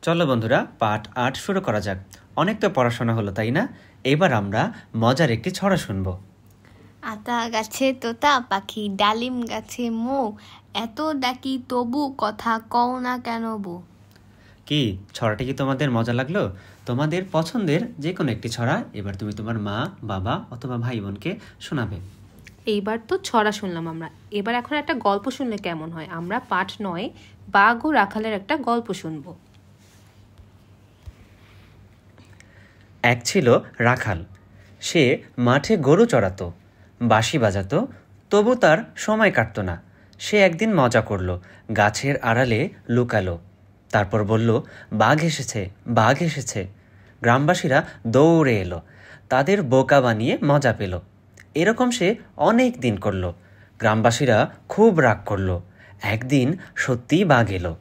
চলো বন্ধুরা পাঠ ৮ শুরু করা যাক। অনেক তো পড়াশোনা হলো তাই না? এবার আমরা মজার একটি ছড়া শুনব। আতা গাছে তোতা পাখি, ডালিম গাছে মৌ, এত ডাকি তবু কথা কও না কেন বউ। কি ছড়াটি কি তোমাদের মজা লাগলো? তোমাদের পছন্দের যে কোনো একটি ছড়া এবার তুমি তোমার মা, বাবা অথবা ভাই বোনকে শোনাবে। এইবার তো ছড়া শুনলাম আমরা, এবার এখন একটা গল্প শুনলে কেমন হয়? আমরা পাঠ ৯ বাঘ ও রাখালের একটা গল্প শুনব। এক ছিল রাখাল। সে মাঠে গরু চড়াতো, বাঁশি বাজাতো, তবু তার সময় কাটত না। সে একদিন মজা করলো, গাছের আড়ালে লুকালো। তারপর বলল, বাঘ এসেছে, বাঘ এসেছে। গ্রামবাসীরা দৌড়ে এলো, তাদের বোকা বানিয়ে মজা পেল। এরকম সে অনেক দিন করলো। গ্রামবাসীরা খুব রাগ করলো। একদিন সত্যিই বাঘ এলো।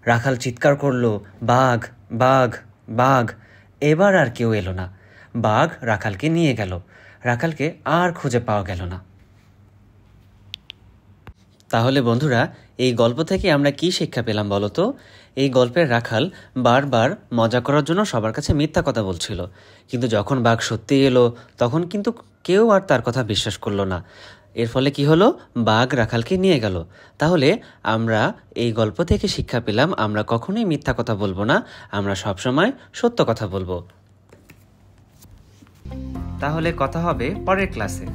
রাখাল চিৎকার করলো, বাঘ, বাঘ, বাঘ। এবার আর কেউ এলো না। বাঘ রাখালকে নিয়ে গেল। রাখালকে আর খুঁজে পাওয়া গেল না। তাহলে বন্ধুরা, এই গল্প থেকে আমরা কি শিক্ষা পেলাম বলো তো? এই গল্পের রাখাল বারবার মজা করার জন্য সবার কাছে মিথ্যা কথা বলছিল, কিন্তু যখন বাঘ সত্যি এলো তখন কিন্তু কেউ আর তার কথা বিশ্বাস করলো না। এর ফলে কি হলো? বাঘ রাখালকে নিয়ে গেল। তাহলে আমরা এই গল্প থেকে শিক্ষা পেলাম, আমরা কখনোই মিথ্যা কথা বলবো না, আমরা সবসময় সত্য কথা বলবো। তাহলে কথা হবে পরের ক্লাসে।